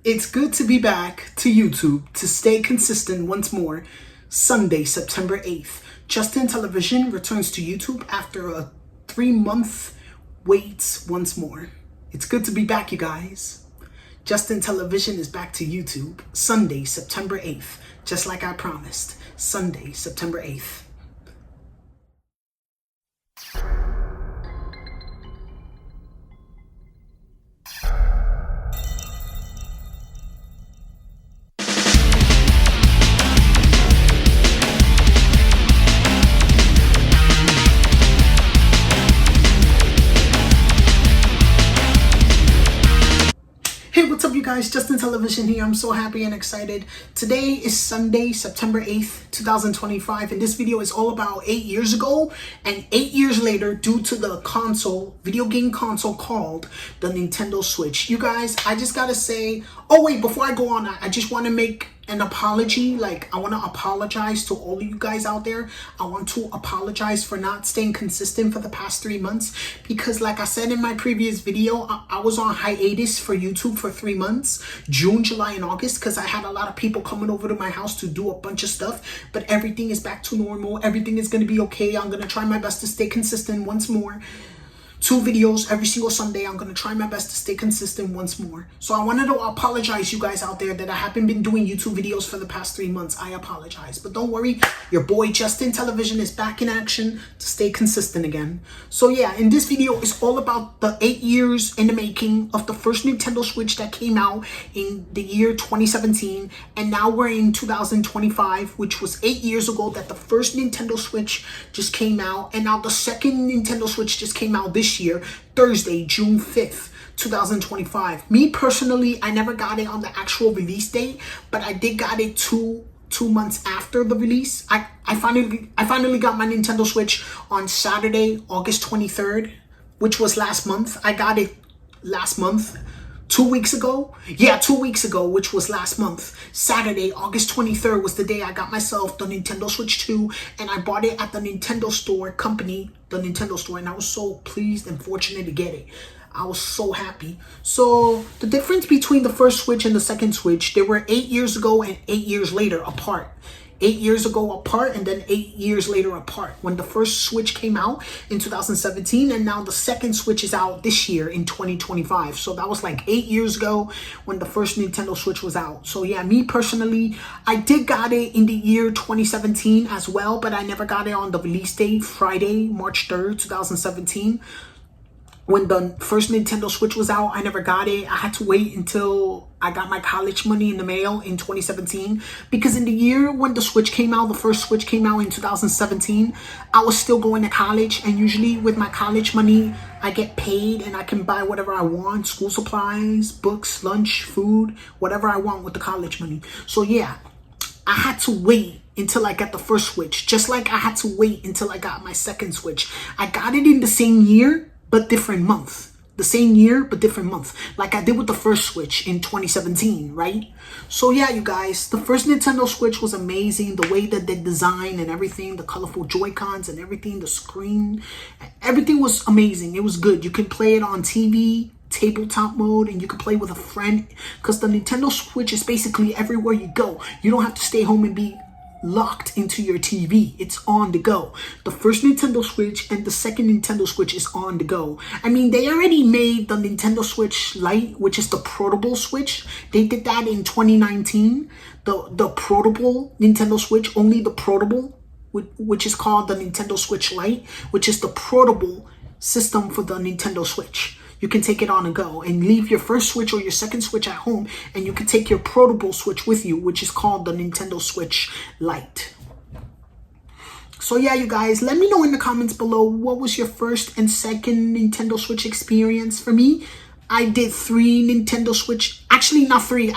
It's good to be back to YouTube to stay consistent once more. Sunday, September 8th. Justin Television returns to YouTube after a 3-month wait once more. It's good to be back, you guys. Justin Television is back to YouTube. Sunday, September 8th. Just like I promised. Sunday, September 8th. Hey, what's up, you guys? Justin Television here. I'm so happy and excited. Today is Sunday, September 8th, 2025, and this video is all about 8 years ago and 8 years later due to the video game console called the Nintendo Switch. You guys, I just gotta say, oh wait, before I go on, I just want to make an apology. I want to apologize to all of you guys out there. I want to apologize for not staying consistent for the past 3 months because, like I said in my previous video, I was on hiatus for YouTube for 3 months, June, July, and August, because I had a lot of people coming over to my house to do a bunch of stuff, but everything is back to normal. Everything is going to be okay. I'm going to try my best to stay consistent once more. 2 videos every single Sunday. I'm going to try my best to stay consistent once more. So I wanted to apologize, you guys out there, that I haven't been doing YouTube videos for the past 3 months. I apologize. But don't worry, your boy Justin Television is back in action to stay consistent again. So yeah, in this video, it's all about the 8 years in the making of the first Nintendo Switch that came out in the year 2017. And now we're in 2025, which was 8 years ago that the first Nintendo Switch just came out. And now the second Nintendo Switch just came out this year, Thursday, June 5th, 2025. Me personally, I never got it on the actual release date, but I did got it two months after the release. I finally got my Nintendo Switch on Saturday, August 23rd, which was last month. I got it last month. 2 weeks ago? Yeah, 2 weeks ago, which was last month. Saturday, August 23rd was the day I got myself the Nintendo Switch 2, and I bought it at the Nintendo Store company, the Nintendo Store, and I was so pleased and fortunate to get it. I was so happy. So the difference between the first Switch and the second Switch, they were 8 years ago and 8 years later apart. 8 years ago apart and then 8 years later apart, when the first Switch came out in 2017, and now the second Switch is out this year in 2025. So that was like 8 years ago when the first Nintendo Switch was out. So yeah, me personally, I did got it in the year 2017 as well, but I never got it on the release date, Friday, March 3rd, 2017. When the first Nintendo Switch was out, I never got it. I had to wait until I got my college money in the mail in 2017. Because in the year when the Switch came out, the first Switch came out in 2017, I was still going to college. And usually with my college money, I get paid and I can buy whatever I want. School supplies, books, lunch, food, whatever I want with the college money. So yeah, I had to wait until I got the first Switch. Just like I had to wait until I got my second Switch. I got it in the same year, but different month. The same year, but different month. Like I did with the first Switch in 2017, right? So yeah, you guys, the first Nintendo Switch was amazing. The way that they designed and everything, the colorful Joy-Cons and everything, the screen, everything was amazing. It was good. You can play it on TV, tabletop mode, and you can play with a friend, because the Nintendo Switch is basically everywhere you go. You don't have to stay home and be locked into your TV. It's on the go. The first Nintendo Switch and the second Nintendo Switch is on the go. I mean, they already made the Nintendo Switch Lite, which is the portable Switch. They did that in 2019. The portable Nintendo Switch, only the portable, which is called the Nintendo Switch Lite, which is the portable system for the Nintendo Switch. You can take it on and go and leave your first Switch or your second Switch at home, and you can take your portable Switch with you, which is called the Nintendo Switch Lite. So yeah, you guys, let me know in the comments below, what was your first and second Nintendo Switch experience? For me, I did 3 Nintendo Switch, actually not 3,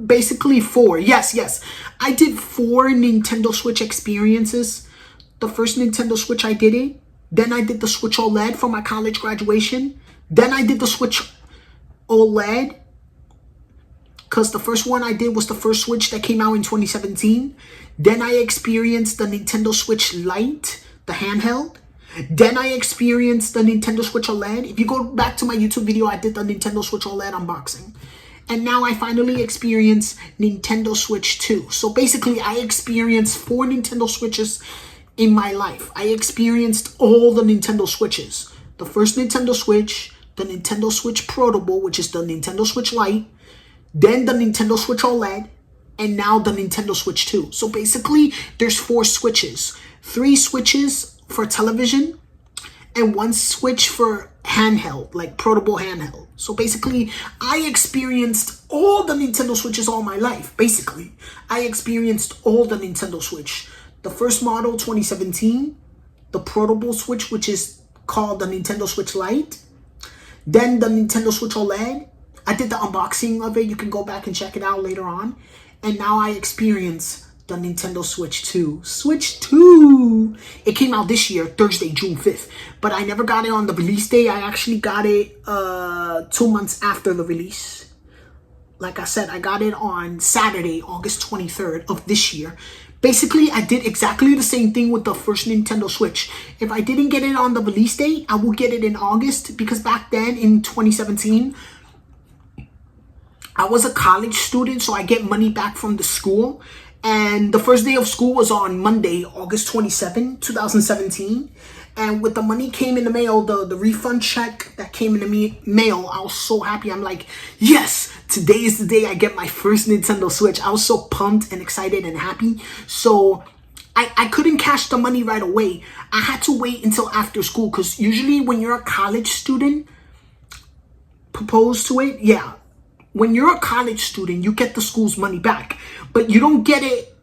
basically 4. Yes. I did 4 Nintendo Switch experiences. The first Nintendo Switch, I did it. Then I did the Switch OLED for my college graduation. Then I did the Switch OLED, because the first one I did was the first Switch that came out in 2017. Then I experienced the Nintendo Switch Lite, the handheld. Then I experienced the Nintendo Switch OLED. If you go back to my YouTube video, I did the Nintendo Switch OLED unboxing. And now I finally experience Nintendo Switch 2. So basically, I experienced 4 Nintendo Switches in my life. I experienced all the Nintendo Switches. The first Nintendo Switch, the Nintendo Switch Portable, which is the Nintendo Switch Lite, then the Nintendo Switch OLED, and now the Nintendo Switch 2. So basically, there's 4 switches. 3 switches for television, and 1 switch for handheld, like portable handheld. So basically, I experienced all the Nintendo Switches all my life. Basically, I experienced all the Nintendo Switch. The first model, 2017, the portable Switch, which is called the Nintendo Switch Lite, then the Nintendo Switch OLED. I did the unboxing of it. You can go back and check it out later on. And now I experience the Nintendo Switch 2. Switch 2! It came out this year, Thursday, June 5th. But I never got it on the release day. I actually got it 2 months after the release. Like I said, I got it on Saturday, August 23rd of this year. Basically, I did exactly the same thing with the first Nintendo Switch. If I didn't get it on the release date, I will get it in August. Because back then, in 2017... I was a college student, so I get money back from the school. And the first day of school was on Monday, August 27, 2017. And with the money came in the mail, the refund check that came in the mail, I was so happy. I'm like, yes, today is the day I get my first Nintendo Switch. I was so pumped and excited and happy. So I couldn't cash the money right away. I had to wait until after school, because usually when you're a college student, proposed to it, yeah. When you're a college student, you get the school's money back, but you don't get it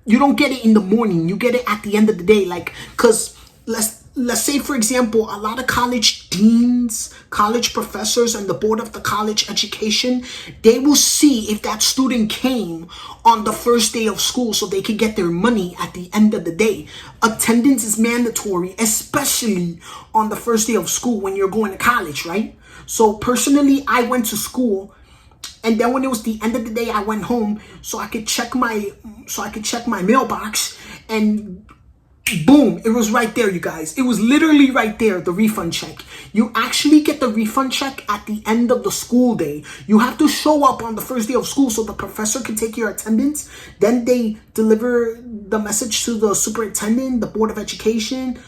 in the morning. You get it at the end of the day. Like, cause let's say, for example, a lot of college deans, college professors, and the board of the college education, they will see if that student came on the first day of school so they can get their money at the end of the day. Attendance is mandatory, especially on the first day of school when you're going to college, right? So personally, I went to school. And then when it was the end of the day, I went home so I could check my mailbox, and boom, it was right there, you guys. It was literally right there, the refund check. You actually get the refund check at the end of the school day. You have to show up on the first day of school so the professor can take your attendance. Then they deliver the message to the superintendent, the board of education,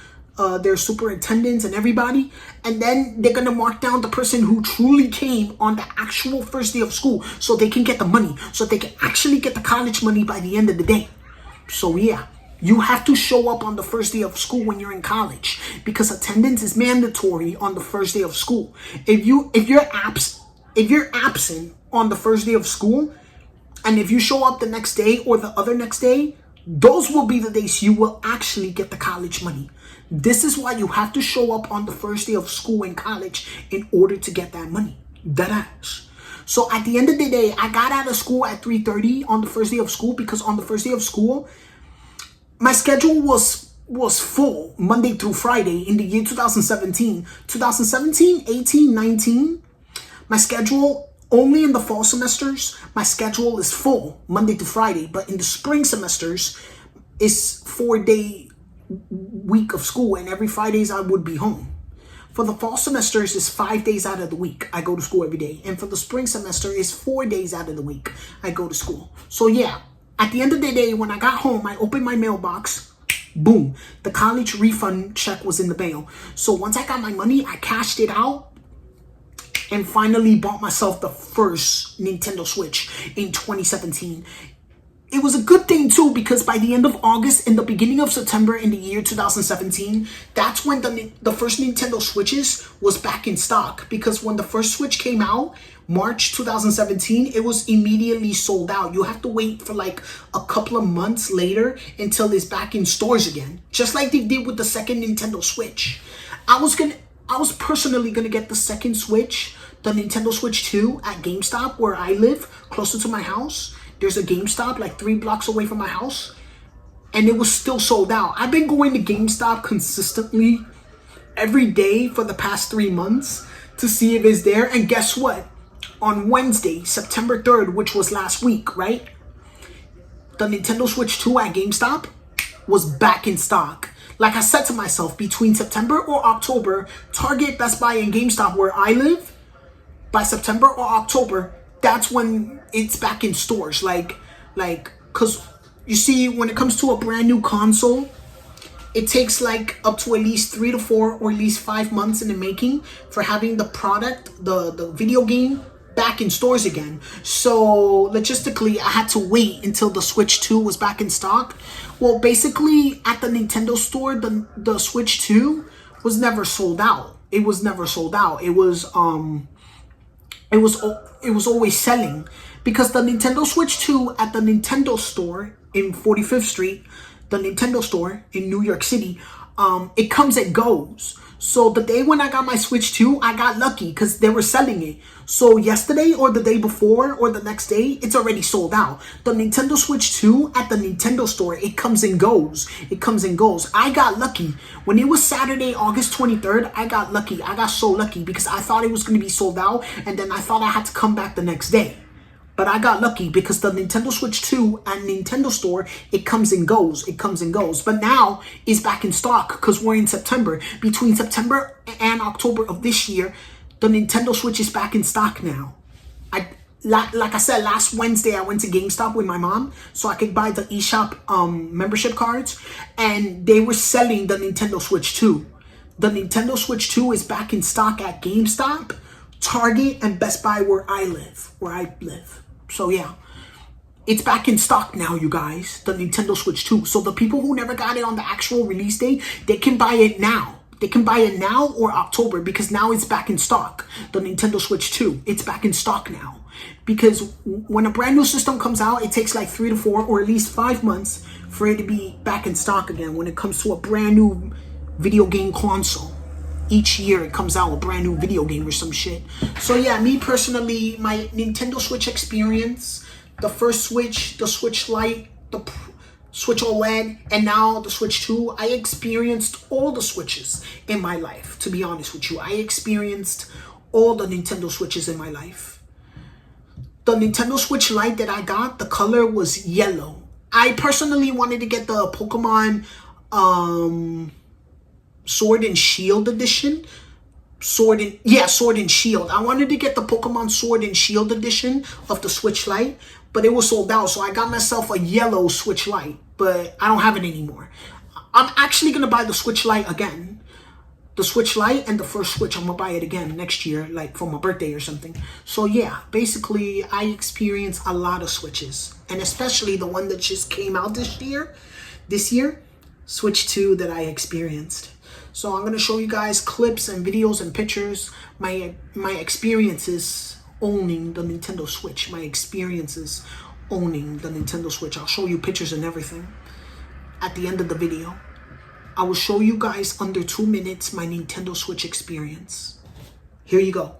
their superintendents and everybody, and then they're gonna mark down the person who truly came on the actual first day of school so they can get the money, so they can actually get the college money by the end of the day. So yeah, you have to show up on the first day of school when you're in college, because attendance is mandatory on the first day of school. If you're absent on the first day of school, and if you show up the next day or the other next day, those will be the days you will actually get the college money. This is why you have to show up on the first day of school in college in order to get that money. Deadass. So at the end of the day, I got out of school at 3:30 on the first day of school, because on the first day of school, my schedule was full Monday through Friday in the year 2017. 2017, 18, 19, my schedule, only in the fall semesters, my schedule is full Monday to Friday. But in the spring semesters, it's 4-day week of school, and every Fridays I would be home. For the fall semesters, it's 5 days out of the week I go to school every day, and for the spring semester, it's 4 days out of the week I go to school. So yeah, at the end of the day, when I got home, I opened my mailbox, boom, the college refund check was in the mail. So once I got my money, I cashed it out and finally bought myself the first Nintendo Switch in 2017. It was a good thing too, because by the end of August and the beginning of September in the year 2017, that's when the first Nintendo Switches was back in stock. Because when the first Switch came out, March 2017, it was immediately sold out. You have to wait for like a couple of months later until it's back in stores again. Just like they did with the second Nintendo Switch. I was personally gonna get the second Switch, the Nintendo Switch 2, at GameStop where I live, closer to my house. There's a GameStop like 3 blocks away from my house, and it was still sold out. I've been going to GameStop consistently every day for the past 3 months to see if it's there. And guess what? On Wednesday, September 3rd, which was last week, right? The Nintendo Switch 2 at GameStop was back in stock. Like I said to myself, between September or October, Target, Best Buy, and GameStop where I live, by September or October, that's when it's back in stores. Cause you see, when it comes to a brand new console, it takes like up to at least 3 to 4 or at least 5 months in the making for having the product, the video game, back in stores again. So logistically, I had to wait until the Switch 2 was back in stock. Well, basically at the Nintendo store, the Switch 2 was never sold out. It was never sold out. It was always selling, because the Nintendo Switch 2 at the Nintendo store in 45th Street, the Nintendo store in New York City, it comes and goes. So the day when I got my Switch 2, I got lucky because they were selling it. So yesterday or the day before or the next day, it's already sold out. The Nintendo Switch 2 at the Nintendo store, it comes and goes. It comes and goes. I got lucky. When it was Saturday, August 23rd, I got lucky. I got so lucky because I thought it was going to be sold out, and then I thought I had to come back the next day. But I got lucky because the Nintendo Switch 2 at Nintendo store, it comes and goes. It comes and goes. But now it's back in stock because we're in September. Between September and October of this year, the Nintendo Switch is back in stock now. Like I said, last Wednesday I went to GameStop with my mom so I could buy the eShop membership cards, and they were selling the Nintendo Switch 2. The Nintendo Switch 2 is back in stock at GameStop, Target, and Best Buy where I live. So yeah, it's back in stock now, you guys, the Nintendo Switch 2. So the people who never got it on the actual release date, they can buy it now. They can buy it now or October, because now it's back in stock. The Nintendo Switch 2, it's back in stock now. Because when a brand new system comes out, it takes like 3 to 4 or at least 5 months for it to be back in stock again when it comes to a brand new video game console. Each year it comes out a brand new video game or some shit. So yeah, me personally, my Nintendo Switch experience, the first Switch, the Switch Lite, the Switch OLED, and now the Switch 2, I experienced all the Switches in my life, to be honest with you. I experienced all the Nintendo Switches in my life. The Nintendo Switch Lite that I got, the color was yellow. I personally wanted to get the Pokemon Sword and Shield edition. Sword and Shield. I wanted to get the Pokemon Sword and Shield edition of the Switch Lite, but it was sold out, so I got myself a yellow Switch Lite, but I don't have it anymore. I'm actually going to buy the Switch Lite again. The Switch Lite and the first Switch, I'm going to buy it again next year, like for my birthday or something. So yeah, basically, I experienced a lot of Switches, and especially the one that just came out this year, Switch 2 that I experienced. So I'm going to show you guys clips and videos and pictures, my experiences owning the Nintendo Switch, my experiences owning the Nintendo Switch. I'll show you pictures and everything at the end of the video. I will show you guys under 2 minutes my Nintendo Switch experience. Here you go.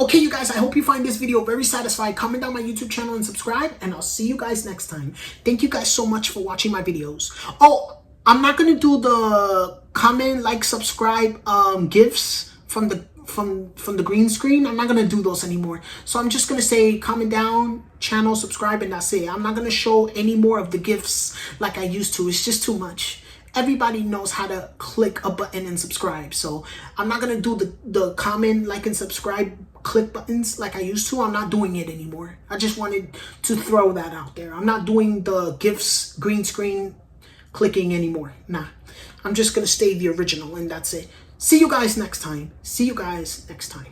Okay, you guys, I hope you find this video very satisfying. Comment down my YouTube channel and subscribe, and I'll see you guys next time. Thank you guys so much for watching my videos. Oh, I'm not gonna do the comment, like, subscribe gifts from the green screen. I'm not gonna do those anymore. So I'm just gonna say comment down, channel, subscribe, and that's it. I'm not gonna show any more of the gifts like I used to. It's just too much. Everybody knows how to click a button and subscribe. So I'm not gonna do the comment, like, and subscribe click buttons like I used to. I'm not doing it anymore. I just wanted to throw that out there. I'm not doing the gifts green screen clicking anymore. Nah, I'm just gonna stay the original, and that's it. See you guys next time. See you guys next time.